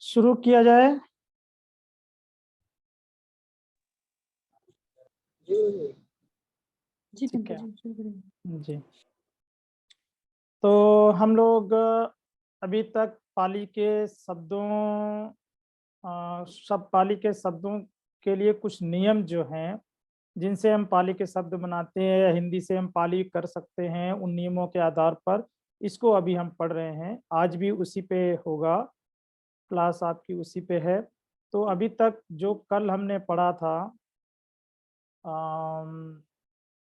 शुरू किया जाए। जी ठीक पंकज है जी शुरू करिए। जी। तो हम लोग अभी तक पाली के शब्दों सब पाली के शब्दों के लिए कुछ नियम जो हैं जिनसे हम पाली के शब्द बनाते हैं या हिंदी से हम पाली कर सकते हैं, उन नियमों के आधार पर इसको अभी हम पढ़ रहे हैं। आज भी उसी पे होगा, क्लास आपकी उसी पे है। तो अभी तक जो कल हमने पढ़ा था, अम,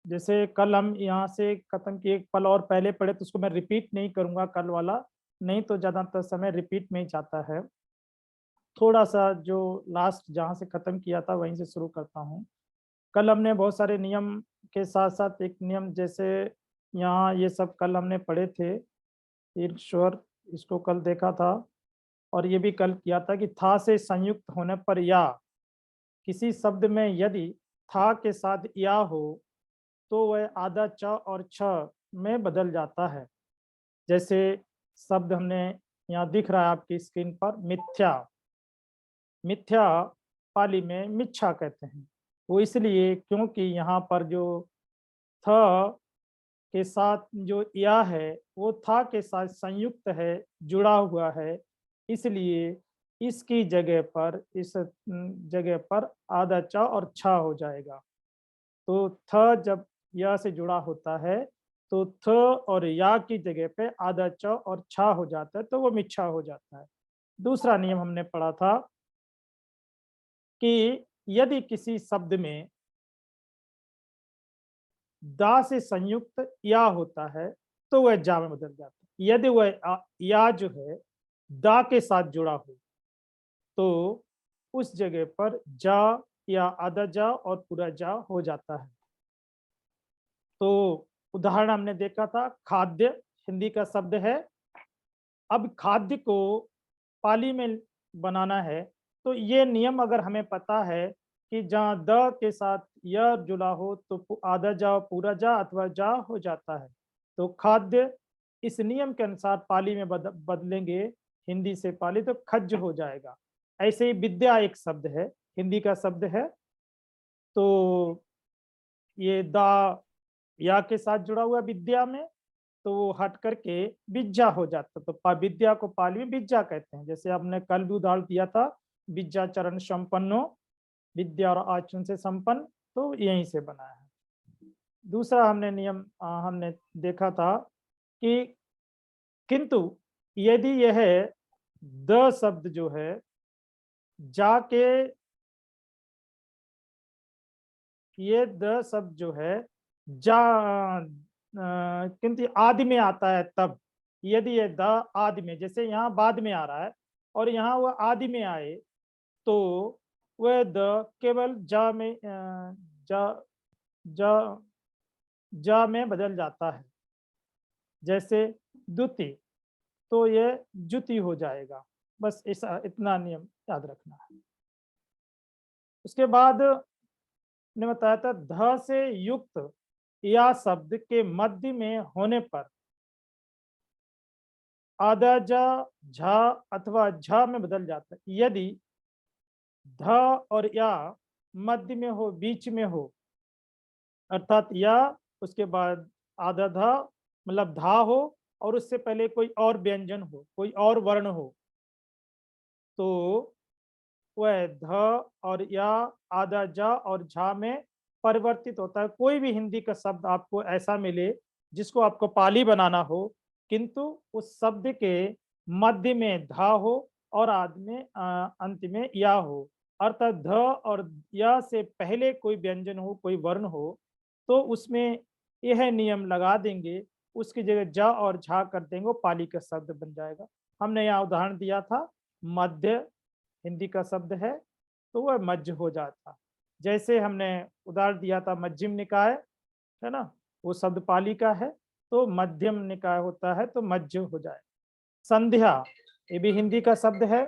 जैसे कल हम यहाँ से खत्म किए, एक पल और पहले पढ़े, तो उसको मैं रिपीट नहीं करूंगा कल वाला, नहीं तो ज़्यादातर समय रिपीट में ही जाता है। थोड़ा सा जो लास्ट जहाँ से खत्म किया था वहीं से शुरू करता हूँ। कल हमने बहुत सारे नियम के साथ साथ एक नियम, जैसे यहाँ ये सब कल हमने पढ़े थे, ईश्वर, इसको कल देखा था। और ये भी कल किया था कि था से संयुक्त होने पर या किसी शब्द में यदि था के साथ या हो तो वह आधा च और छ में बदल जाता है। जैसे शब्द हमने यहाँ दिख रहा है आपकी स्क्रीन पर, मिथ्या। मिथ्या पाली में मिच्छा कहते हैं। वो इसलिए क्योंकि यहाँ पर जो थ के साथ जो या है वो था के साथ संयुक्त है, जुड़ा हुआ है, इसलिए इसकी जगह पर, इस जगह पर आधा च और छ हो जाएगा। तो थ जब या से जुड़ा होता है तो थ और या की जगह पे आधा च और छ हो जाता है, तो वो मिच्छा हो जाता है। दूसरा नियम हमने पढ़ा था कि यदि किसी शब्द में दा से संयुक्त या होता है तो वह जा में बदल जाता है। यदि वह या जो है दा के साथ जुड़ा हो तो उस जगह पर जा या आधा जा और पूरा जा हो जाता है। तो उदाहरण हमने देखा था, खाद्य हिंदी का शब्द है। अब खाद्य को पाली में बनाना है तो ये नियम अगर हमें पता है कि जहाँ द के साथ य जुड़ा हो तो आधा जा पूरा जा अथवा जा हो जाता है। तो खाद्य इस नियम के अनुसार पाली में बदलेंगे हिंदी से पाली तो खज्ज हो जाएगा। ऐसे ही विद्या एक शब्द है, हिंदी का शब्द है। तो ये दा या के साथ जुड़ा हुआ विद्या में, तो वो हट करके विद्या हो जाता। तो विद्या को पाली में विद्या कहते हैं। जैसे आपने कल भी उदाहरण दिया था, विद्या चरण संपन्नो, विद्या और आचरण से संपन्न, तो यहीं से बना है। दूसरा हमने नियम हमने देखा था कि किंतु यदि यह द शब्द जो है जाके, ये द शब्द जो है जा किंतु आदि में आता है, तब यदि ये द आदि में, जैसे यहाँ बाद में आ रहा है और यहाँ वह आदि में आए तो वह द केवल जा में जा जा जा में बदल जाता है। जैसे द्युति, तो ये जुति हो जाएगा। बस ऐसा इतना नियम याद रखना है। उसके बाद ने बताया था ध से युक्त या शब्द के मध्य में होने पर आधा जा झा अथवा झ में बदल जाता है। यदि ध और या मध्य में हो, बीच में हो, अर्थात या उसके बाद आधा धा मतलब धा हो और उससे पहले कोई और व्यंजन हो, कोई और वर्ण हो, तो वह ध और या आधा जा और झा में परिवर्तित होता है। कोई भी हिंदी का शब्द आपको ऐसा मिले जिसको आपको पाली बनाना हो किंतु उस शब्द के मध्य में धा हो और आद में अंत में या हो, अर्थात ध और या से पहले कोई व्यंजन हो, कोई वर्ण हो, तो उसमें यह नियम लगा देंगे, उसकी जगह जा और झा कर देंगे, वो पाली का शब्द बन जाएगा। हमने यहाँ उदाहरण दिया था, मध्य हिंदी का शब्द है तो वह मध्य हो जाता। जैसे हमने उदाहरण दिया था मध्यम निकाय, है ना, वो शब्द पाली का है तो मध्यम निकाय होता है तो मध्य हो जाए। संध्या ये भी हिंदी का शब्द है।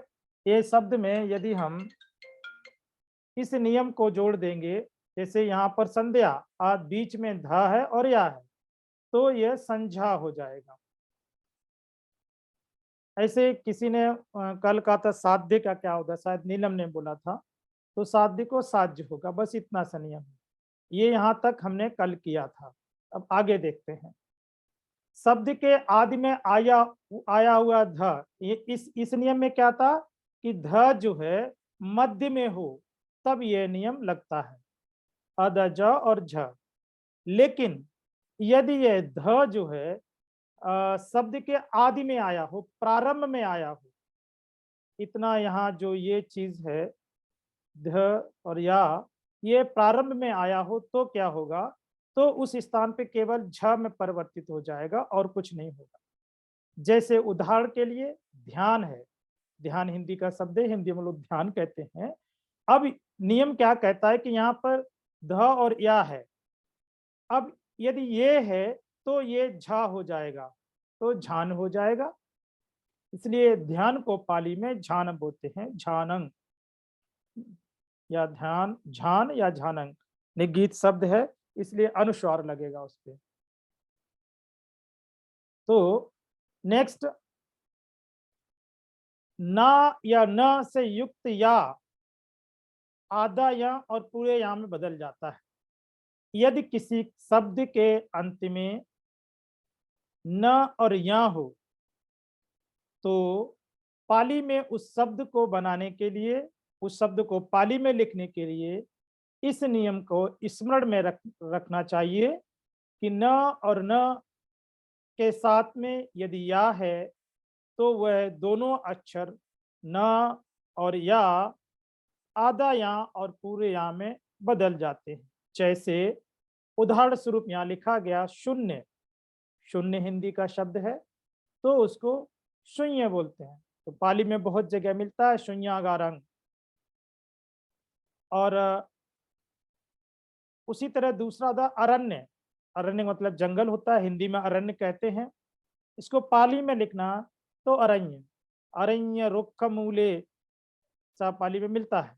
ये शब्द में यदि हम इस नियम को जोड़ देंगे, जैसे यहाँ पर संध्या बीच में धा है और या है, तो यह संझा हो जाएगा। ऐसे किसी ने कल कहा था साध्य का क्या होगा, शायद नीलम ने बोला था, तो साध्य को साध्य होगा, बस इतना सा नियम है। ये यहाँ तक हमने कल किया था। अब आगे देखते हैं। शब्द के आदि में आया हुआ ध, ये इस नियम में क्या था कि ध जो है मध्य में हो तब ये नियम लगता है, अद ज और झ। लेकिन यदि ये ध जो है शब्द के आदि में आया हो, प्रारंभ में आया हो, इतना यहाँ जो ये चीज है ध और या, ये प्रारंभ में आया हो तो क्या होगा, तो उस स्थान पे केवल झ में परिवर्तित हो जाएगा और कुछ नहीं होगा। जैसे उदाहरण के लिए ध्यान है, ध्यान हिंदी का शब्द है, हिंदी में लोग ध्यान कहते हैं। अब नियम क्या कहता है कि यहाँ पर ध और या है, अब यदि ये है तो ये झा हो जाएगा, तो झान हो जाएगा। इसलिए ध्यान को पाली में झान बोलते हैं, झानंग या ध्यान, झान या झानंग निगीत शब्द है, इसलिए अनुस्वार लगेगा उस पे। तो नेक्स्ट, ना या न से युक्त या आधा या और पूरे या में बदल जाता है। यदि किसी शब्द के अंत में न और या हो तो पाली में उस शब्द को बनाने के लिए, उस शब्द को पाली में लिखने के लिए इस नियम को स्मरण में रखना चाहिए कि न और न के साथ में यदि या है तो वह दोनों अक्षर न और या आधा या और पूरे या में बदल जाते हैं। जैसे उदाहरण स्वरूप यहाँ लिखा गया शून्य, शून्य हिंदी का शब्द है तो उसको शून्य बोलते हैं, तो पाली में बहुत जगह मिलता है शून्यागारंग। और उसी तरह दूसरा था अरण्य, अरण्य मतलब जंगल होता है, हिंदी में अरण्य कहते हैं। इसको पाली में लिखना तो अरण्य, अरण्य रुक्ख मूले सा पाली में मिलता है।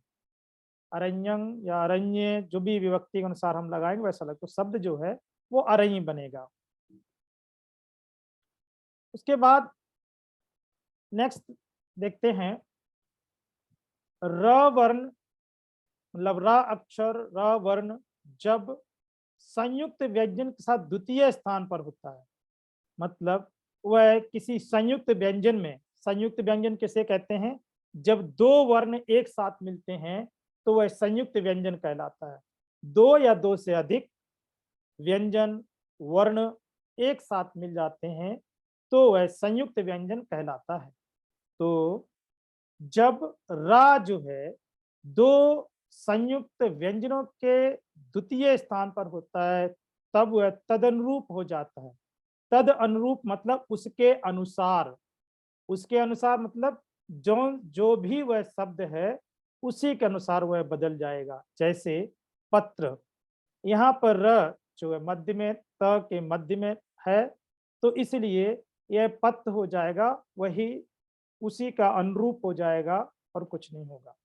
अरण्यं या अरण्य जो भी विभक्ति के अनुसार हम लगाएंगे वैसा लग, तो शब्द जो है वो अरण्य बनेगा। उसके बाद नेक्स्ट देखते हैं, र वर्ण मतलब र अक्षर, र वर्ण जब संयुक्त व्यंजन के साथ द्वितीय स्थान पर होता है, मतलब वह किसी संयुक्त व्यंजन में, संयुक्त व्यंजन किसे कहते हैं, जब दो वर्ण एक साथ मिलते हैं तो वह संयुक्त व्यंजन कहलाता है। दो या दो से अधिक व्यंजन वर्ण एक साथ मिल जाते हैं तो वह संयुक्त व्यंजन कहलाता है। तो जब रा जो है दो संयुक्त व्यंजनों के द्वितीय स्थान पर होता है तब वह तदनुरूप हो जाता है। तद अनुरूप मतलब उसके अनुसार, उसके अनुसार मतलब जो जो भी वह शब्द है उसी के अनुसार वह बदल जाएगा। जैसे पत्र, यहाँ पर र जो है मध्य में, त के मध्य में है तो इसलिए यह पत्र हो जाएगा, वही उसी का अनुरूप हो जाएगा और कुछ नहीं होगा।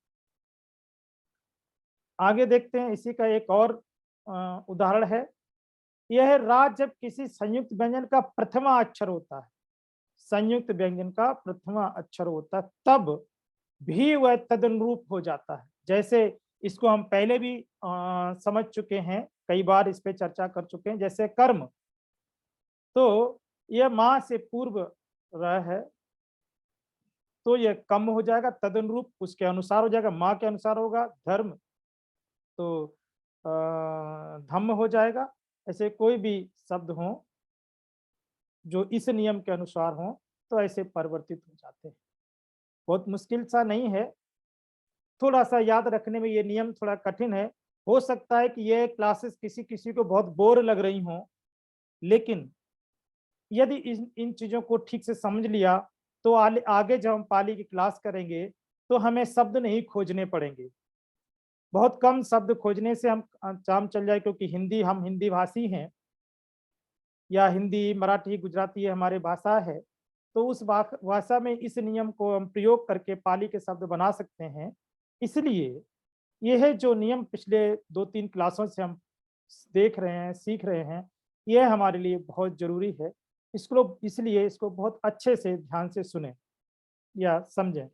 आगे देखते हैं, इसी का एक और उदाहरण है। यह रा जब किसी संयुक्त व्यंजन का प्रथमा अक्षर होता है, संयुक्त व्यंजन का प्रथमा अक्षर होता है तब भी वह तदनुरूप हो जाता है। जैसे इसको हम पहले भी समझ चुके हैं, कई बार इस पे चर्चा कर चुके हैं। जैसे कर्म, तो यह माँ से पूर्व रह है तो यह कम हो जाएगा, तदनुरूप उसके अनुसार हो जाएगा, माँ के अनुसार होगा। धर्म तो धम्म हो जाएगा। ऐसे कोई भी शब्द हो जो इस नियम के अनुसार हो तो ऐसे परिवर्तित हो जाते हैं। बहुत मुश्किल सा नहीं है, थोड़ा सा याद रखने में ये नियम थोड़ा कठिन है। हो सकता है कि ये क्लासेस किसी किसी को बहुत बोर लग रही हों, लेकिन यदि इन चीजों को ठीक से समझ लिया तो आगे जब हम पाली की क्लास करेंगे तो हमें शब्द नहीं खोजने पड़ेंगे। बहुत कम शब्द खोजने से हम काम चल जाए, क्योंकि हम हिंदी भाषी हैं या हिंदी मराठी गुजराती हमारी भाषा है, तो उस भाषा में इस नियम को हम प्रयोग करके पाली के शब्द बना सकते हैं। इसलिए यह जो नियम पिछले 2-3 क्लासों से हम देख रहे हैं, सीख रहे हैं, यह हमारे लिए बहुत जरूरी है। इसको इसलिए इसको बहुत अच्छे से ध्यान से सुने। या समझें।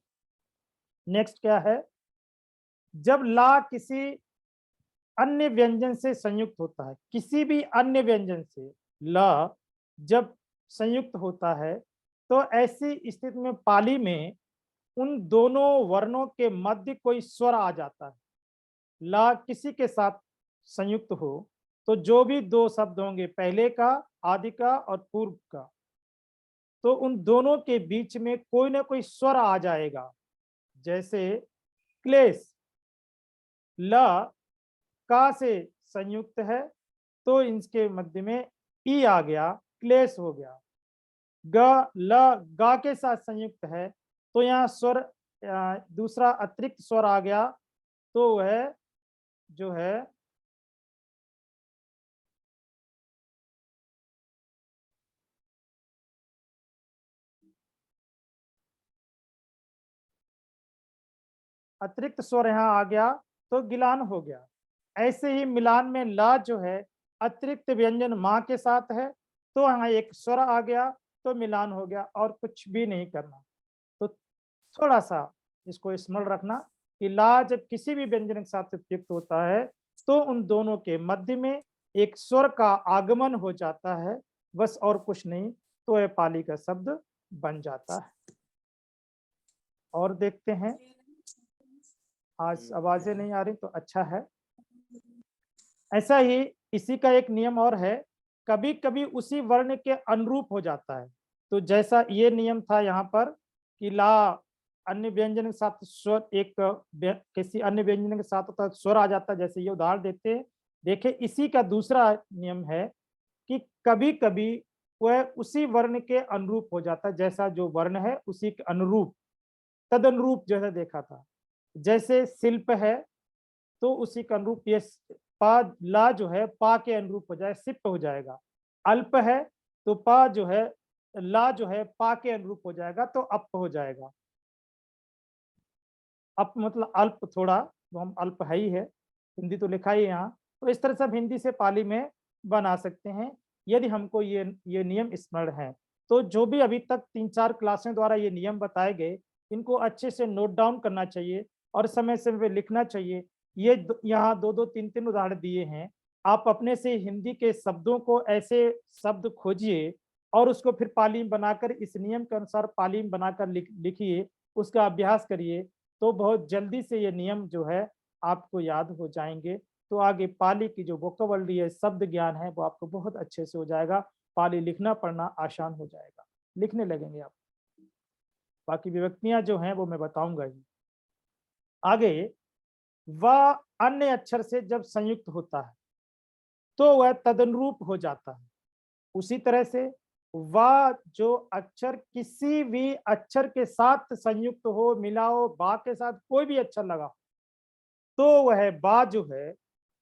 नेक्स्ट क्या है, जब ला किसी अन्य व्यंजन से संयुक्त होता है, किसी भी अन्य व्यंजन से ला जब संयुक्त होता है, तो ऐसी स्थिति में पाली में उन दोनों वर्णों के मध्य कोई स्वर आ जाता है। ला किसी के साथ संयुक्त हो तो जो भी दो शब्द होंगे, पहले का, आदि का और पूर्व का, तो उन दोनों के बीच में कोई ना कोई स्वर आ जाएगा। जैसे क्लेश, ल का से संयुक्त है तो इनके मध्य में ई आ गया, क्लेश हो गया। ग ल गा के साथ संयुक्त है तो यहाँ स्वर दूसरा अतिरिक्त स्वर आ गया, तो वह जो है अतिरिक्त स्वर यहाँ आ गया तो गिलान हो गया। ऐसे ही मिलान में ला जो है अतिरिक्त व्यंजन माँ के साथ है तो यहाँ एक स्वर आ गया तो मिलान हो गया, और कुछ भी नहीं करना। तो थोड़ा सा इसको स्मरण रखना कि ला जब किसी भी व्यंजन के साथ उपयुक्त होता है तो उन दोनों के मध्य में एक स्वर का आगमन हो जाता है, बस और कुछ नहीं, तो यह पाली का शब्द बन जाता है। और देखते हैं, आज आवाजें नहीं आ रही तो अच्छा है। ऐसा ही इसी का एक नियम और है, कभी कभी उसी वर्ण के अनुरूप हो जाता है। तो जैसा ये नियम था यहाँ पर कि ला अन्य व्यंजन के साथ स्वर, एक किसी अन्य व्यंजन के साथ होता स्वर आ जाता है, जैसे ये उदाहरण देते हैं। देखे इसी का दूसरा नियम है कि कभी कभी वह उसी वर्ण के अनुरूप हो जाता है, जैसा जो वर्ण है उसी के अनुरूप, तद अनुरूप जैसा देखा था। जैसे शिल्प है तो उसी के अनुरूप ये पा ला जो है पा के अनुरूप हो जाए, सिप हो जाएगा। अल्प है तो पा जो है ला जो है पा के अनुरूप हो जाएगा तो अप हो जाएगा। अप मतलब अल्प, थोड़ा तो हम अल्प है ही है, हिंदी तो लिखा ही है यहाँ। तो इस तरह से हम हिंदी से पाली में बना सकते हैं यदि हमको ये नियम स्मरण है। तो जो भी अभी तक 3-4 क्लासें द्वारा ये नियम बताए गए, इनको अच्छे से नोट डाउन करना चाहिए और समय समय पे लिखना चाहिए। ये यहाँ 2-2 3-3 उदाहरण दिए हैं। आप अपने से हिंदी के शब्दों को ऐसे शब्द खोजिए और उसको फिर पाली में बनाकर इस नियम के अनुसार पाली में बनाकर लिखिए, उसका अभ्यास करिए, तो बहुत जल्दी से ये नियम जो है आपको याद हो जाएंगे। तो आगे पाली की जो वोकैबुलरी है, शब्द ज्ञान है, वो आपको बहुत अच्छे से हो जाएगा। पाली लिखना पढ़ना आसान हो जाएगा, लिखने लगेंगे आप। बाकी विभक्तियां जो हैं वो मैं बताऊंगा ही आगे। वह अन्य अक्षर से जब संयुक्त होता है तो वह तदनुरूप हो जाता है। उसी तरह से वह जो अक्षर किसी भी अक्षर के साथ संयुक्त हो, मिला हो, बा के साथ कोई भी अक्षर लगा तो वह बा जो है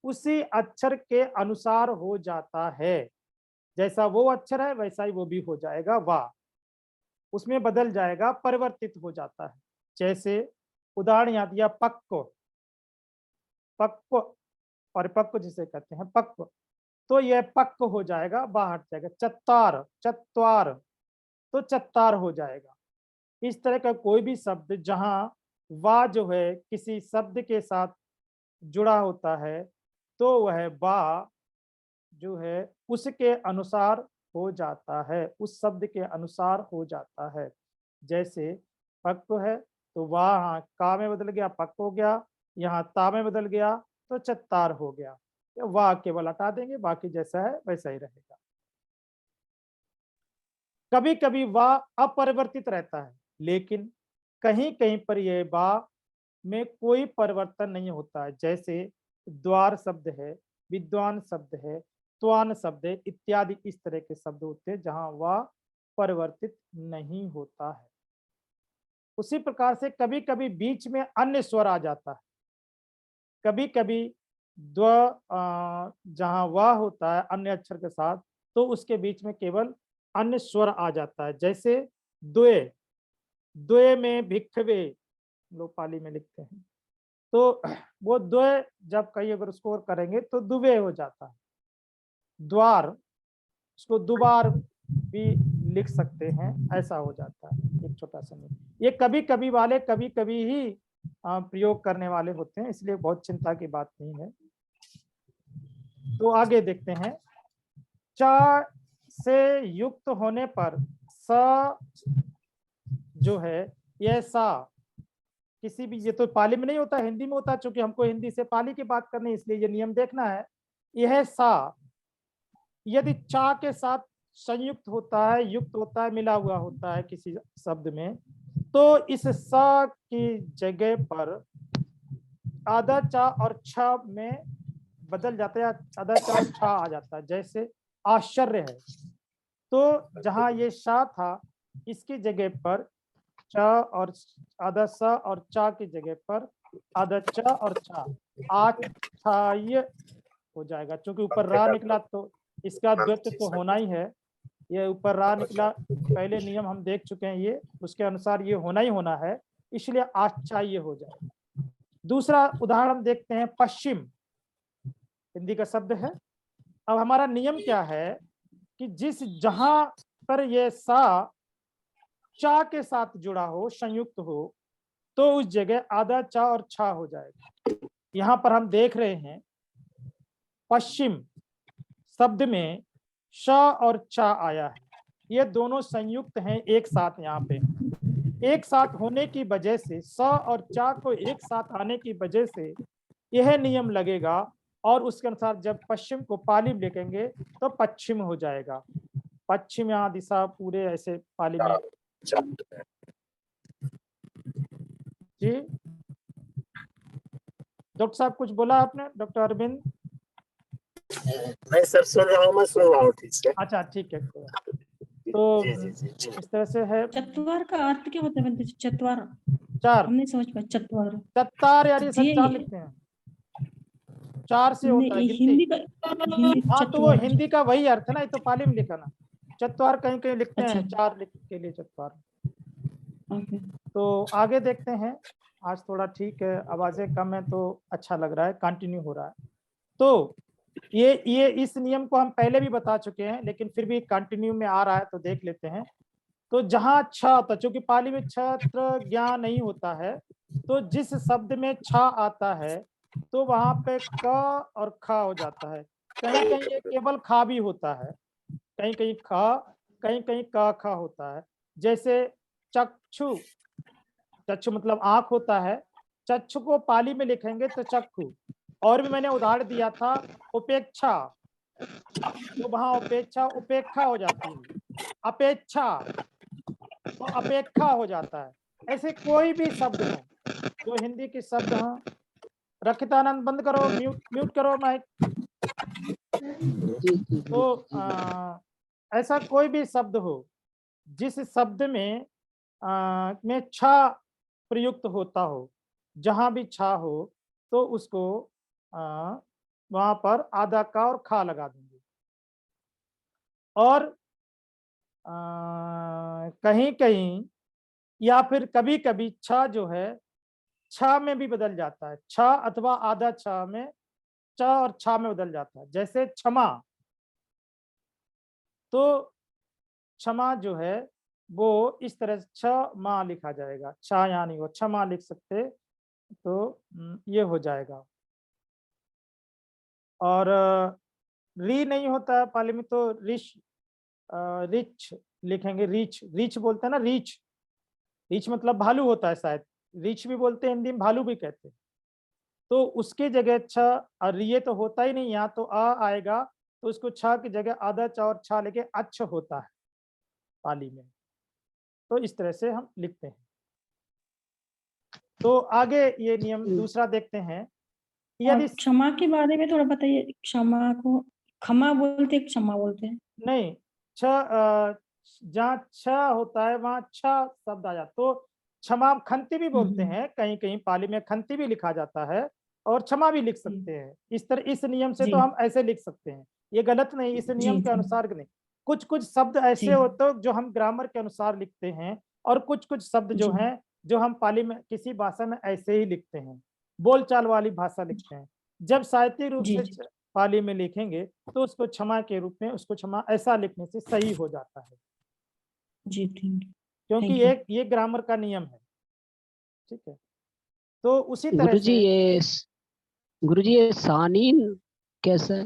उसी अक्षर के अनुसार हो जाता है। जैसा वो अक्षर है वैसा ही वो भी हो जाएगा, वाह उसमें बदल जाएगा, परिवर्तित हो जाता है। जैसे उदाहरण यहाँ दिया पक्को, पक्को परिपक्व जिसे कहते हैं पक्व, तो यह पक्व हो जाएगा, बाहर जाएगा। चत्तार, चत्वार, तो चत्तार हो जाएगा। इस तरह का कोई भी शब्द जहां वा जो है किसी शब्द के साथ जुड़ा होता है तो वह बा जो है उसके अनुसार हो जाता है, उस शब्द के अनुसार हो जाता है। जैसे पक्व है तो वहाँ का में बदल गया, पक्व हो गया, यहाँ ता में बदल गया तो चत्तार हो गया। वाह केवल हटा देंगे, बाकी जैसा है वैसा ही रहेगा। कभी कभी वाह अपरिवर्तित रहता है, लेकिन कहीं कहीं पर यह वाह में कोई परिवर्तन नहीं होता है। जैसे द्वार शब्द है, विद्वान शब्द है, त्वान शब्द है इत्यादि, इस तरह के शब्द होते हैं जहां वह परिवर्तित नहीं होता है। उसी प्रकार से कभी कभी बीच में अन्य स्वर आ जाता है। कभी कभी द्व जहां वह होता है अन्य अक्षर के साथ तो उसके बीच में केवल अन्य स्वर आ जाता है। जैसे द्वे, द्वे में भिक्षवे लोग पाली में लिखते हैं, तो वो द्वे जब कहीं अगर उसको करेंगे तो दुबे हो जाता है। द्वार, उसको दुबार भी लिख सकते हैं, ऐसा हो जाता है एक छोटा सा नियम। ये कभी कभी वाले कभी कभी ही प्रयोग करने वाले होते हैं, इसलिए बहुत चिंता की बात नहीं है। तो आगे देखते हैं, चा से युक्त होने पर सा जो है, यह सा किसी भी, ये तो पाली में नहीं होता, हिंदी में होता है, चूंकि हमको हिंदी से पाली की बात करनी है इसलिए ये नियम देखना है। यह सा यदि चा के साथ संयुक्त होता है, युक्त होता है, मिला हुआ होता है किसी शब्द में, तो इस सा की जगह पर आधा चा और छ में बदल जाता है, आधा चा और छा आ जाता है। जैसे आश्चर्य है, तो जहां ये शा था इसकी जगह पर च और आधा सा और चा की जगह पर आधा च और छा, आच्छाय हो जाएगा। क्योंकि ऊपर रा निकला तो इसका द्वैत तो होना ही है। ये ऊपर रा निकला, पहले नियम हम देख चुके हैं, ये उसके अनुसार ये होना ही होना है, इसलिए आच्छाय हो जाएगा। दूसरा उदाहरण देखते हैं, पश्चिम हिंदी का शब्द है। अब हमारा नियम क्या है कि जहां पर ये सा चा के साथ जुड़ा हो, संयुक्त हो, तो उस जगह आधा चा और छा हो जाएगा। यहां पर हम देख रहे हैं पश्चिम शब्द में श और चा आया है, ये दोनों संयुक्त हैं एक साथ। यहाँ पे एक साथ होने की वजह से, स और चा को एक साथ आने की वजह से यह नियम लगेगा, और उसके अनुसार जब पश्चिम को पाली में लिखेंगे तो पश्चिम हो जाएगा। पश्चिम यहाँ दिशा पूरे ऐसे पाली में। जी डॉक्टर साहब कुछ बोला आपने, डॉक्टर अरविंद? नहीं सर, सुन रहा हूँ, मैं सुन रहा हूँ ठीक से। अच्छा ठीक है। तो इस तरह से है। चत्वार का अर्थ क्या होता है? चत्वार चार, हम नहीं समझ पाए। चत्वार चत्तार यार, ये सब जी, चार लिखते हैं, चार से होता है गिनती। हिंदी का हाँ तो वो चत्वार। हिंदी का वही अर्थ है ना, ये तो पाली में लिखा ना। चत्वार कहीं कहीं लिखते अच्छा। हैं, चार लिख के लिए चत्वार। ओके। तो आगे देखते हैं, आज थोड़ा ठीक है, आवाजें कम है तो अच्छा लग रहा है, कंटिन्यू हो रहा है। तो ये इस नियम को हम पहले भी बता चुके हैं, लेकिन फिर भी कंटिन्यू में आ रहा है तो देख लेते हैं। तो जहां छ होता, चूंकि पाली में छत्र ज्ञान नहीं होता है, तो जिस शब्द में छ आता है तो वहां पे क और ख हो जाता है। कहीं कहीं ये केवल खा भी होता है, कहीं कहीं ख, कहीं कहीं क ख होता है। जैसे चक्षु, चक्षु मतलब आंख होता है, चक्षु को पाली में लिखेंगे तो चक्षु। और भी मैंने उदाहरण दिया था उपेक्षा, तो वहां उपेक्षा उपेक्षा हो जाती है, अपेक्षा तो अपेक्षा हो जाता है। ऐसे कोई भी शब्द हो जो हिंदी के शब्द हो, रखितानंद बंद करो, म्यूट करो माइक। तो ऐसा कोई भी शब्द हो जिस शब्द में छा प्रयुक्त होता हो, जहां भी छा हो तो उसको वहां पर आधा का और खा लगा देंगे। और कहीं कहीं या फिर कभी कभी छ जो है छ में भी बदल जाता है, छ अथवा आधा छ में, च और छ में बदल जाता है। जैसे क्षमा, तो क्षमा जो है वो इस तरह से क्षमा लिखा जाएगा, छ यहाँ नहीं हो, क्षमा लिख सकते, तो ये हो जाएगा। और री नहीं होता है पाली में तो रिच लिखेंगे, रीच, रीच बोलते हैं ना, रीच, रीच मतलब भालू होता है शायद, रीच भी बोलते हैं हिंदी में, भालू भी कहते हैं। तो उसकी जगह छ, और ये तो होता ही नहीं, यहाँ तो आ आएगा, तो उसको छ की जगह आधा च और छा लेके अच्छ होता है पाली में। तो इस तरह से हम लिखते हैं। तो आगे ये नियम दूसरा देखते हैं, यदि क्षमा के बारे में थोड़ा बताइए। क्षमा को क्षमा बोलते, क्षमा बोलते हैं? नहीं, जहाँ छ होता है वहां छ शब्द आ जाता, तो क्षमा खंती भी बोलते हैं, कहीं कहीं पाली में खंती भी लिखा जाता है और क्षमा भी लिख सकते हैं। इस तरह इस नियम से तो हम ऐसे लिख सकते हैं, ये गलत नहीं, इस नियम के अनुसार नहीं। कुछ कुछ शब्द ऐसे होते हैं जो हम ग्रामर के अनुसार लिखते हैं, और कुछ कुछ शब्द जो हैं जो हम पाली में किसी भाषा में ऐसे ही लिखते हैं, बोलचाल वाली भाषा लिखते हैं। जब साहित्यिक रूप से पाली में लिखेंगे तो उसको क्षमा के रूप में, उसको क्षमा ऐसा लिखने से सही हो जाता है। जी थैंक क्योंकि यू। ये ग्रामर का नियम है। ठीक है, तो उसी तरह गुरुजी से गुरुजी ये सानीन कैसा है?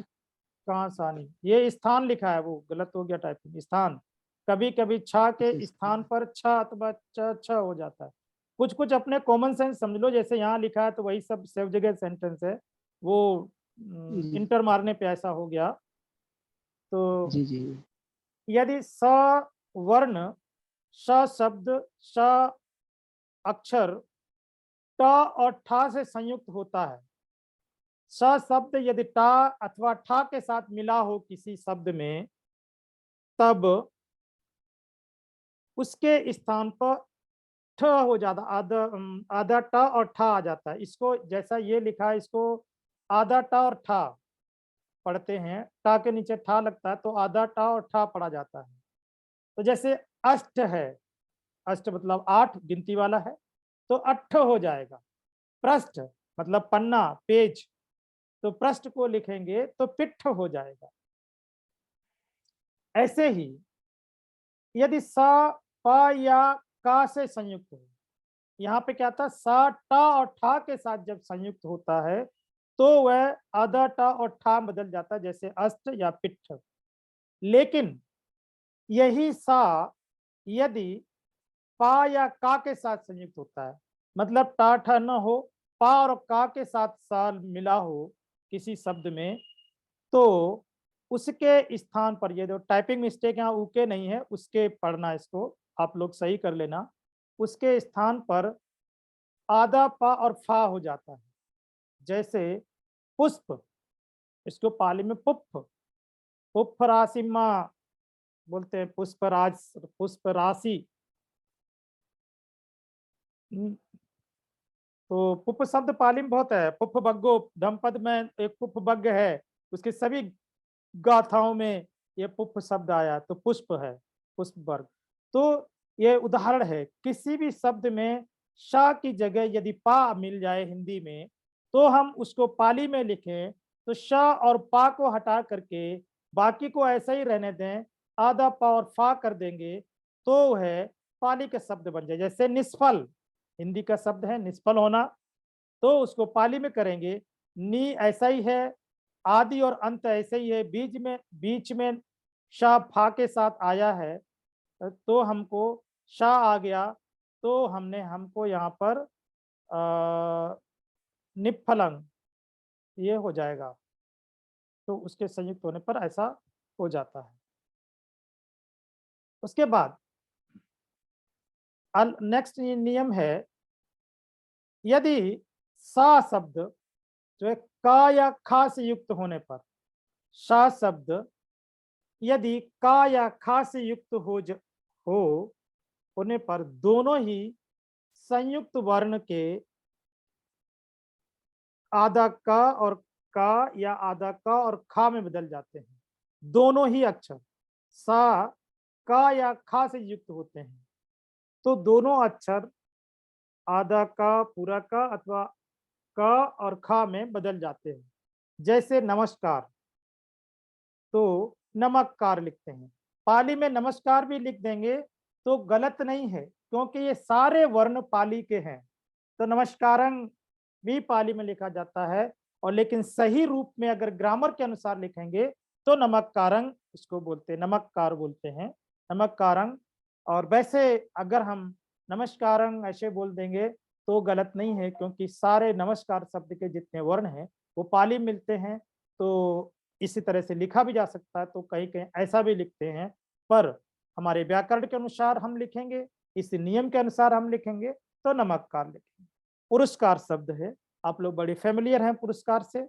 कहाँ सानी, ये स्थान लिखा है, वो गलत हो गया टाइपिंग, स्थान। कभी कभी छा के स्थान पर छ अथवा छ हो जाता है। कुछ कुछ अपने कॉमन सेंस समझ लो, जैसे यहाँ लिखा है तो वही सब सब जगह सेंटेंस है, वो जी इंटर मारने पे ऐसा हो गया। तो जी जी यदि स वर्ण, श शब्द, श अक्षर ट और ठा से संयुक्त होता है। स शब्द यदि टा अथवा ठा के साथ मिला हो किसी शब्द में, तब उसके स्थान पर ठ हो जाता, आधा ट और ठा आ जाता है। इसको जैसा ये लिखा है, इसको आधा टा और ठा पढ़ते हैं, टा के नीचे ठा लगता है तो आधा टा और ठा पढ़ा जाता है। तो जैसे अष्ट है, अष्ट मतलब 8 गिनती वाला है, तो अट्ठ हो जाएगा। पृष्ठ मतलब पन्ना, पेज, तो पृष्ठ को लिखेंगे तो पिट्ठ हो जाएगा। ऐसे ही यदि सा प या का से संयुक्त हो, यहाँ पे क्या था, सा टा और ठा के साथ जब संयुक्त होता है तो वह आधा टा और ठा बदल जाता है, जैसे अष्ट या पिट्ठ। लेकिन यही सा यदि पा या का के साथ संयुक्त होता है, मतलब टा ठा न हो, पा और का के साथ सा मिला हो किसी शब्द में, तो उसके स्थान पर, ये जो टाइपिंग मिस्टेक यहाँ उके नहीं है, उसके पढ़ना, इसको आप लोग सही कर लेना, उसके स्थान पर आधा पा और फा हो जाता है। जैसे पुष्प, इसको पाली में पुष्प, पुष्प राशि माँ बोलते हैं, पुष्पराज, पुष्प राशि। तो पुष्प शब्द पाली में बहुत है, पुष्प बग्गो, धमपद में एक पुष्प बग्ग है, उसके सभी गाथाओं में ये पुष्प शब्द आया, तो पुष्प है, पुष्प वर्ग। तो ये उदाहरण है, किसी भी शब्द में शा की जगह यदि पा मिल जाए हिंदी में, तो हम उसको पाली में लिखें तो शा और पा को हटा करके बाकी को ऐसा ही रहने दें, आधा पा और फा कर देंगे, तो वह पाली के शब्द बन जाए। जैसे निष्फल हिंदी का शब्द है निष्फल होना, तो उसको पाली में करेंगे, नी ऐसा ही है, आदि और अंत ऐसे ही है, बीच में शा फा के साथ आया है, तो हमको शा आ गया, तो हमको यहाँ पर निफलंग ये हो जाएगा, तो उसके संयुक्त होने पर ऐसा हो जाता है। उसके बाद नेक्स्ट नियम है, यदि सा शब्द जो है का या खा से युक्त होने पर, सा शब्द यदि का या खा से युक्त हो होने पर दोनों ही संयुक्त वर्ण के आधा का या आधा का और खा में बदल जाते हैं। दोनों ही अक्षर सा का या खा से युक्त होते हैं, तो दोनों अक्षर आधा का, पूरा का अथवा का और खा में बदल जाते हैं। जैसे नमस्कार, तो नमककार लिखते हैं, पाली में नमस्कार भी लिख देंगे तो गलत नहीं है, क्योंकि ये सारे वर्ण पाली के हैं, तो नमस्कारंग भी पाली में लिखा जाता है। और लेकिन सही रूप में अगर ग्रामर के अनुसार लिखेंगे तो नमककारंग इसको बोलते हैं, नमककार बोलते हैं, नमककारंग। और वैसे अगर हम नमस्कारंग ऐसे बोल देंगे तो गलत नहीं है, क्योंकि सारे नमस्कार शब्द के जितने वर्ण हैं वो पाली में मिलते हैं। तो इसी तरह से लिखा भी जा सकता है, तो कहीं कहीं ऐसा भी लिखते हैं, पर हमारे व्याकरण के अनुसार हम लिखेंगे, इस नियम के अनुसार हम लिखेंगे तो नमककार लिखेंगे। पुरस्कार शब्द है, आप लोग बड़े फेमिलियर हैं पुरस्कार से,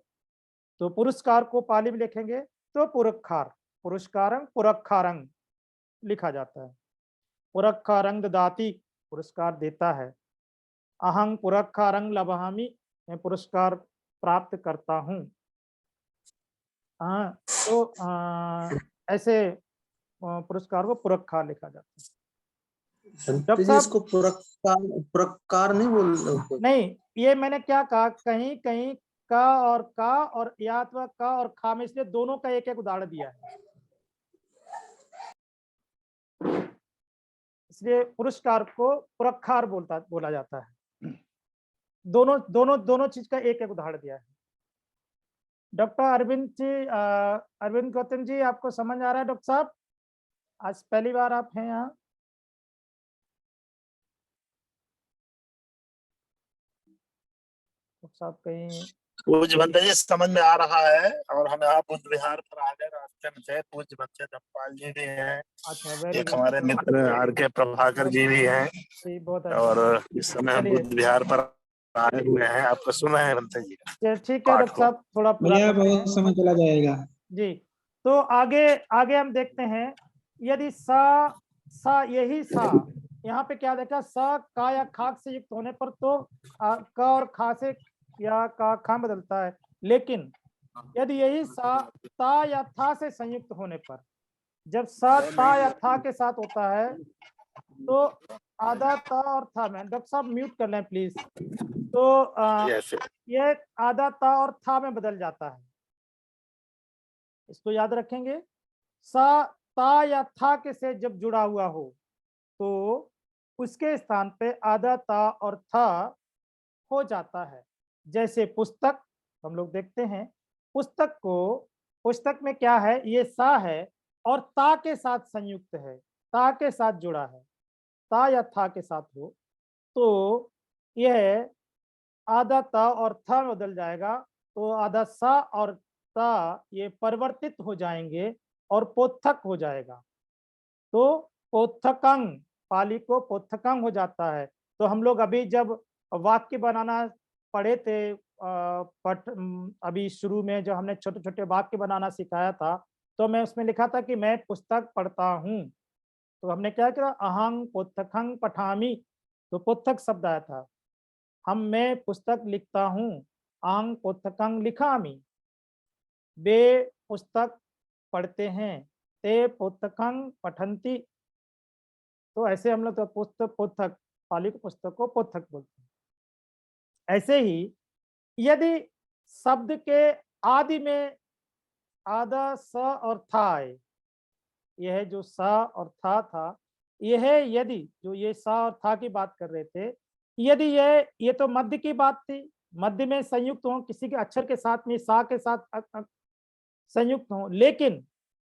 तो पुरस्कार को पाली में लिखेंगे तो पुरखार, पुरस्कारंग पुरखारंग लिखा जाता है। पुरखारंग दाती पुरस्कार देता है, अहंग पुरखारंग लभामी मैं पुरस्कार प्राप्त करता हूँ। हाँ, तो ऐसे पुरस्कार को पुरखा लिखा जाता है। संत जी साहब इसको पुरस्कार नहीं बोल, नहीं, ये मैंने क्या कहा, कहीं कहीं का और या अथवा का और खा में, इसलिए दोनों का एक एक उदाहरण दिया है। इसलिए पुरस्कार को पुरस्कार बोला जाता है। दोनों दोनों दोनों चीज का एक एक उदाहरण दिया है। डॉक्टर अरविंद जी, अरविंद गौतम जी, आपको समझ आ रहा है डॉक्टर साहब? आज पहली बार आप हैं यहाँ। डॉक्टर साहब कहीं पूज्य बनते जी समझ में आ रहा है। और हम यहाँ बुद्ध विहार पर आ गए, रास्ते में थे। पूज्य बनते धमपाल जी भी हैं, अच्छा, वेरी एक गुड, हमारे मित्र आर के प्रभाकर जी भी हैं, जी बहुत अच्छा। और इस समय हम चलिए बुद्ध विहार पर आए हुए हैं। आपको सुन रहे हैं बनते जी ठीक है पाठ डॉक्टर को। साहब, थोड़ा पूरा भैया करते हैं बहुत समय चला जाएगा। जी। तो आगे आगे हम देखते हैं, यदि सा यही सा, यहाँ पे क्या देखा, सा का या खाक से युक्त होने पर तो क और खा से या का खा बदलता है, लेकिन यदि यही सा ता या था से संयुक्त होने पर, जब सा ता या था के साथ होता है तो आधा ता और था में, डॉक्टर साहब म्यूट कर लें प्लीज, तो यस, ये आधा ता और था में बदल जाता है। इसको याद रखेंगे, सा ता या था के से जब जुड़ा हुआ हो तो उसके स्थान पे आधा ता और था हो जाता है। जैसे पुस्तक, हम लोग देखते हैं पुस्तक को, पुस्तक में क्या है, ये सा है और ता के साथ संयुक्त है, ता के साथ जुड़ा है, ता या था के साथ हो तो यह आधा ता और था में बदल जाएगा, तो आधा सा और ता ये परिवर्तित हो जाएंगे और पोथक हो जाएगा। तो पोथकंग, पाली को पोथकंग हो जाता है। तो हम लोग अभी जब वाक्य बनाना पढ़े थे, अभी शुरू में जो हमने छोटे छोटे वाक्य बनाना सिखाया था, तो मैं उसमें लिखा था कि मैं पुस्तक पढ़ता हूँ। तो हमने क्या किया, अहंग पुस्तकं पठामि, तो पुस्तक शब्द आया था। मैं पुस्तक लिखता हूँ, अहंग पुस्तकं लिखामि, वे पुस्तक पढ़ते हैं, ते पुस्तकं पठन्ति। तो ऐसे हम लोग तो पुस्तक पाली पुस्तक को पुस्तक बोलते हैं। ऐसे ही यदि शब्द के आदि में आधा स और था आए, यह जो सा और था, यह यदि जो ये सा और था की बात कर रहे थे, यदि ये तो मध्य की बात थी, मध्य में संयुक्त हो, किसी के अक्षर के साथ में सा के साथ संयुक्त हो, लेकिन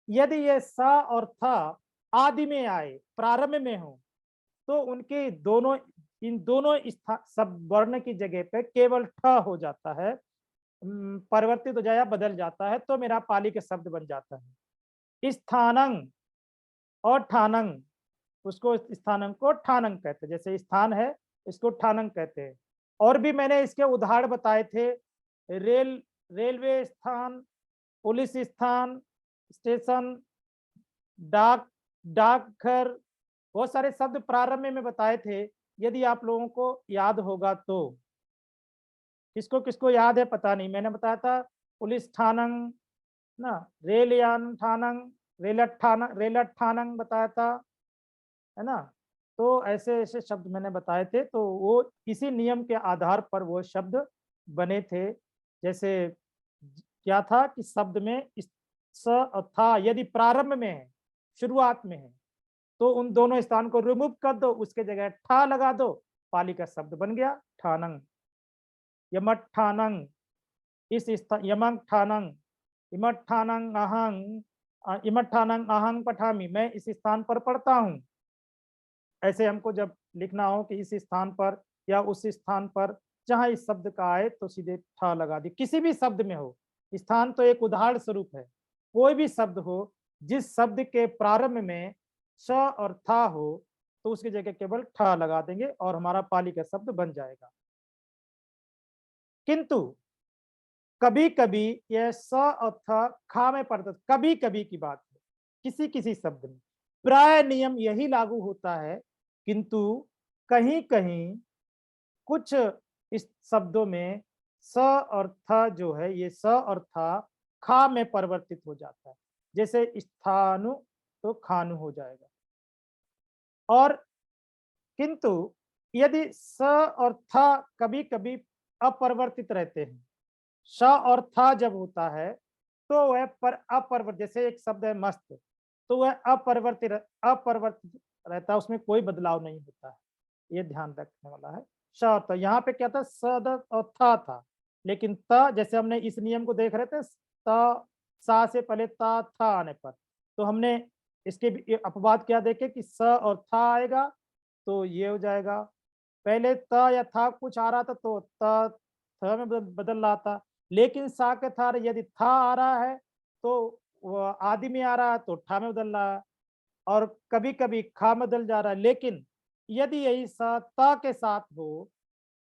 यदि ये सा और था आदि में आए, प्रारंभ में हो, तो उनके दोनों, इन दोनों सब वर्ण की जगह पे केवल ठ हो जाता है, परिवर्तित हो जाया, बदल जाता है, तो मेरा पाली के शब्द बन जाता है। स्थानंग और ठानंग, उसको स्थानंग को ठानंग कहते हैं, जैसे स्थान है इसको ठानंग कहते हैं। और भी मैंने इसके उदाहरण बताए थे, रेलवे स्थान, पुलिस स्थान, स्टेशन, डाकघर, बहुत सारे शब्द प्रारंभ में बताए थे। यदि आप लोगों को याद होगा तो, किसको किसको याद है पता नहीं, मैंने बताया था पुलिस ठानंग ना, रेलयान ठानंग, रेलट ठानंग बताया था, है ना। तो ऐसे ऐसे शब्द मैंने बताए थे, तो वो इसी नियम के आधार पर वो शब्द बने थे। जैसे क्या था कि शब्द में स और था यदि प्रारंभ में है, शुरुआत में है, तो उन दोनों स्थान को रिमूव कर दो, उसके जगह ठा लगा दो, पाली का शब्द बन गया ठानंग। यमट ठानंग, इस यमंग ठानंग, इमट ठानंग अहंग, इमट ठानंग अहंग पठामी, मैं इस स्थान पर पढ़ता हूँ। ऐसे हमको जब लिखना हो कि इस स्थान पर या उस स्थान पर, जहां इस शब्द का आए तो सीधे ठा लगा दी, किसी भी शब्द में हो। स्थान तो एक उदाहरण स्वरूप है, कोई भी शब्द हो जिस शब्द के प्रारंभ में स और था हो, तो उसकी जगह केवल ठा लगा देंगे और हमारा पाली का शब्द बन जाएगा। किंतु कभी कभी यह स और था खा में पड़ता, कभी कभी की बात है, किसी किसी शब्द में। प्राय नियम यही लागू होता है, किंतु कहीं कहीं कुछ इस शब्दों में स और था जो है, ये स और था खा में परिवर्तित हो जाता है। जैसे स्थानु तो खानु हो जाएगा। और किंतु यदि स और था कभी कभी अपरिवर्तित रहते हैं, स और था जब होता है तो वह अपरिवर्तित, जैसे एक शब्द है मस्त, तो वह अपरिवर्तित रहता है, उसमें कोई बदलाव नहीं होता है, ये ध्यान रखने वाला है। श और त, यहाँ पे क्या था, स द और था, लेकिन त जैसे हमने इस नियम को देख रहे थे, त सा से पहले ता था आने पर, तो हमने इसके भी अपवाद क्या देखे कि स और था आएगा तो ये हो जाएगा। पहले त या था कुछ आ रहा था तो त थ में बदल रहा था, लेकिन सा के था यदि था आ रहा है तो वो आदि में आ रहा है तो ठा में बदल रहा है, और कभी कभी खा में बदल जा रहा है। लेकिन यदि यही सा ता के साथ हो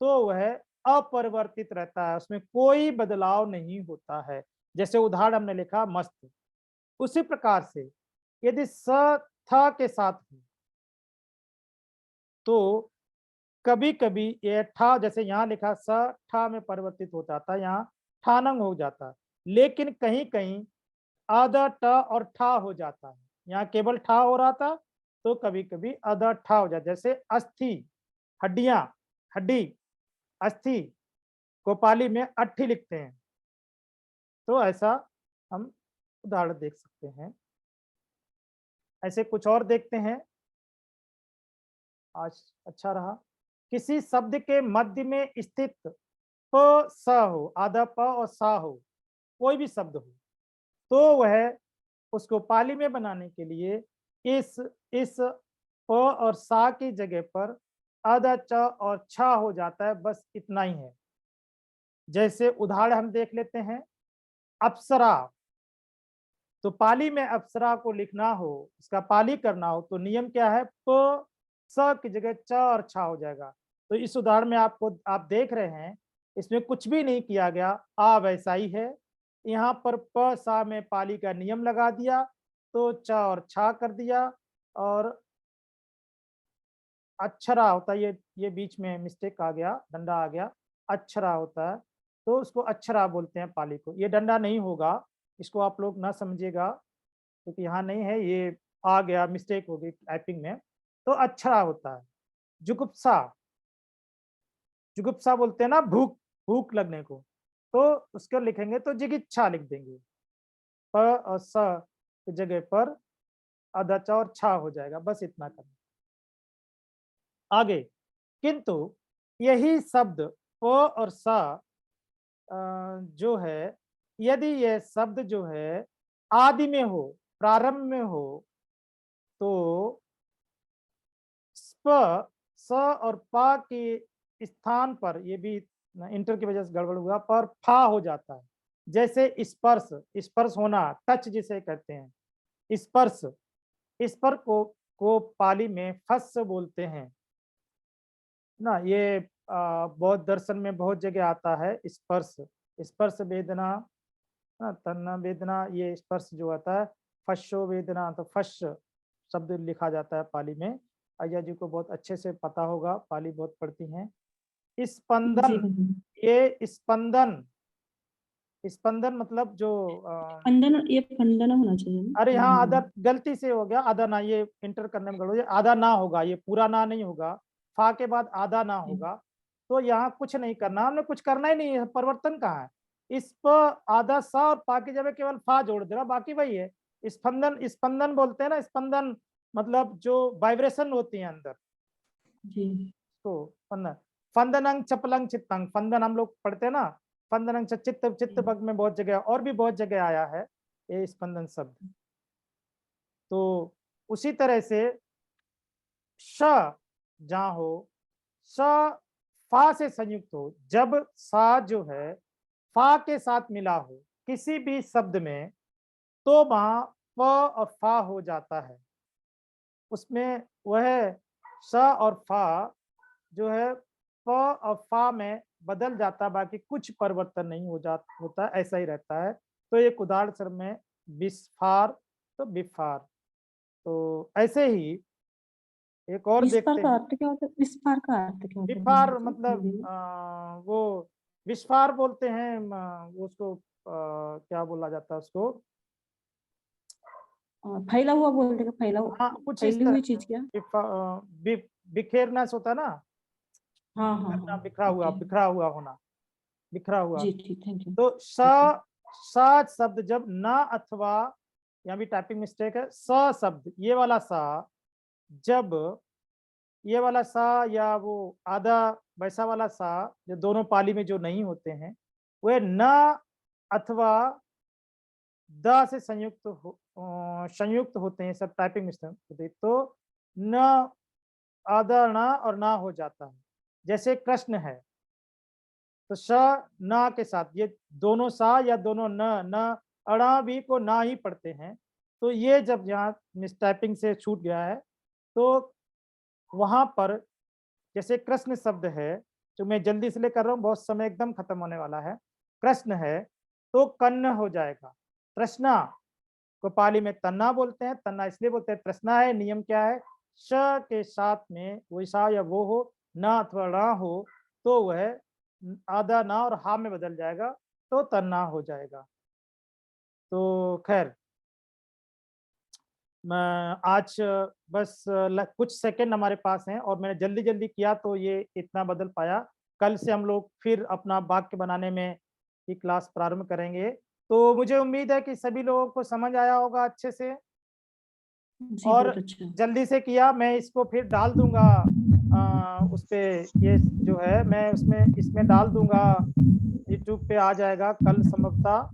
तो वह अपरिवर्तित रहता है, उसमें कोई बदलाव नहीं होता है। जैसे उदाहरण हमने लिखा मस्त, उसी प्रकार से यदि स था के साथ हो तो कभी कभी ये ठा, जैसे यहाँ लिखा स ठा में परिवर्तित हो जाता है, यहाँ ठानंग हो जाता है, लेकिन कहीं कहीं आधा ट और ठा हो जाता है। यहाँ केवल ठा हो रहा था तो कभी कभी आधा ठा हो जाता है। जैसे अस्थि, हड्डियां, हड्डी, अस्थि को पाली में अट्ठी लिखते हैं, तो ऐसा हम उदाहरण देख सकते हैं। ऐसे कुछ और देखते हैं, आज अच्छा रहा। किसी शब्द के मध्य में स्थित प स हो, आधा प और सा हो, कोई भी शब्द हो, तो वह उसको पाली में बनाने के लिए इस प और सा की जगह पर आधा च और छ हो जाता है, बस इतना ही है। जैसे उदाहरण हम देख लेते हैं, अप्सरा, तो पाली में अप्सरा को लिखना हो, इसका पाली करना हो तो नियम क्या है, प स की जगह च और छ हो जाएगा। तो इस उदाहरण में आप देख रहे हैं, इसमें कुछ भी नहीं किया गया, आ वैसा ही है। यहाँ पर प सा में पाली का नियम लगा दिया तो च और छ कर दिया, और अक्षरा होता है, ये बीच में मिस्टेक आ गया, डंडा आ गया, अक्षरा होता है तो उसको अक्षरा बोलते हैं पाली को। ये डंडा नहीं होगा, इसको आप लोग ना समझिएगा क्योंकि यहाँ नहीं है, ये आ गया, मिस्टेक हो गई टाइपिंग में, तो अक्षरा होता है। जुगुप्सा, जुगुप्सा बोलते हैं ना भूख, भूख लगने को, तो उसको लिखेंगे तो जिगिच्छा लिख देंगे, प और स की जगह पर आधा च और छा हो जाएगा, बस इतना करना। आगे, किंतु यही शब्द प और स जो है, यदि यह शब्द जो है आदि में हो, प्रारंभ में हो, तो स्प, स और प के स्थान पर, ये भी इंटर की वजह से गड़बड़ हुआ, पर फा हो जाता है। जैसे स्पर्श, स्पर्श होना, टच जिसे कहते हैं, स्पर्श, स्पर्श को पाली में फस बोलते हैं ना। ये बौद्ध दर्शन में बहुत जगह आता है स्पर्श, स्पर्श वेदना, तन्ना वेदना, ये स्पर्श जो आता है, फशो वेदना, तो फश शब्द लिखा जाता है पाली में। अय्या जी को बहुत अच्छे से पता होगा, पाली बहुत पढ़ती हैं। जी स्पंदन, भगवान। ये स्पंदन, स्पंदन मतलब जो पंदन, ये पंदन होना चाहिए ना। अरे यहाँ आधा गलती से हो गया, आधा ना, ये इंटर करने में गड़बड़, ये आधा ना होगा, ये पूरा ना नहीं होगा, फा के बाद आधा ना होगा, तो यहाँ कुछ नहीं करना, हमने कुछ करना ही नहीं है, परिवर्तन कहाँ है। इस पर आधा सा और पा की जगह केवल फा जोड़ देना, बाकी वही है। स्पंदन, स्पंदन बोलते हैं ना, स्पंदन मतलब जो वाइब्रेशन होती है अंदर, जी तो स्पंदन। फंदनंग चपलंग चित्तंग, फंदन हम लोग पढ़ते हैं ना, फंदनंग चित्त, चित्त भग में बहुत जगह और भी बहुत जगह आया है ये स्पंदन शब्द। तो उसी तरह से श जहाँ हो, स फा से संयुक्त हो, जब सा जो है फा के साथ मिला हो किसी भी शब्द में, तो वहां प और फा हो जाता है, उसमें वह स और फा जो है प और फा में बदल जाता, बाकी कुछ परिवर्तन नहीं होता, ऐसा ही रहता है। तो एक उदाहरण सर में विस्फार, तो विफार, तो ऐसे ही एक और विस्फार देखते का हैं। अर्थ क्या होता है? विस्फार का अर्थ क्या होता है विफार भगवान जी? मतलब हिंदी में? वो विस्फार बोलते हैं, वो उसको क्या बोला जाता है उसको, फैला हुआ बोलते हैं, फैला हाँ कुछ इस फैली तरह हुई से, चीज क्या? बिखेरना से होता है ना, हाँ हाँ बिखरना, हाँ, बिखरा हुआ, ओके। बिखरा हुआ होना, बिखरा हुआ। जी ठीक, थैंक यू। तो ओके। सा शब्द जब ना, अथवा यहाँ भी टाइपिंग मिस्टेक है, स शब्द ये वाला सा जब ये वाला सा या वो आधा वैसा वाला सा जो दोनों पाली में जो नहीं होते हैं, वे न अथवा द से संयुक्त होते हैं, सब टाइपिंग मिस्टेक होती है, तो न आधा न और ना हो जाता है। जैसे कृष्ण है तो श ना के साथ ये दोनों सा या दोनों न अड़ा भी को ना ही पढ़ते हैं। तो ये जब यहाँ मिसटाइपिंग से छूट गया है, तो वहाँ पर जैसे कृष्ण शब्द है, जो मैं जल्दी इसलिए कर रहा हूँ, बहुत समय एकदम खत्म होने वाला है। कृष्ण है तो कन्न हो जाएगा। तृष्णा को पाली में तन्ना बोलते हैं, तन्ना इसलिए बोलते हैं, तृष्णा है। नियम क्या है? श के साथ में वैसा या वो हो, ना अथवा णा हो, तो वह आधा ना और हा में बदल जाएगा, तो तन्ना हो जाएगा। तो खैर, मैं आज बस कुछ सेकंड हमारे पास हैं और मैंने जल्दी-जल्दी किया तो ये इतना बदल पाया। कल से हम लोग फिर अपना वाक्य बनाने में की क्लास प्रारंभ करेंगे। तो मुझे उम्मीद है कि सभी लोगों को समझ आया होगा अच्छे से। जी और बहुत अच्छा। जल्दी से किया, मैं इसको फिर डाल दूँगा उस पे, ये जो है मैं उसमें इसमें डाल दूँगा, यूट्यूब पे आ जाएगा कल संभवतः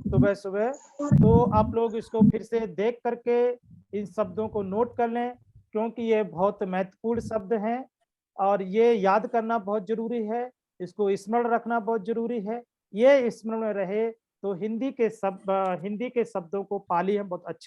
सुबह-सुबह। तो आप लोग इसको फिर से देख करके इन शब्दों को नोट कर लें, क्योंकि ये बहुत महत्वपूर्ण शब्द हैं और ये याद करना बहुत ज़रूरी है, इसको स्मरण रखना बहुत ज़रूरी है। ये स्मरण में रहे तो हिंदी के शब्दों को पाली हम बहुत अच्छे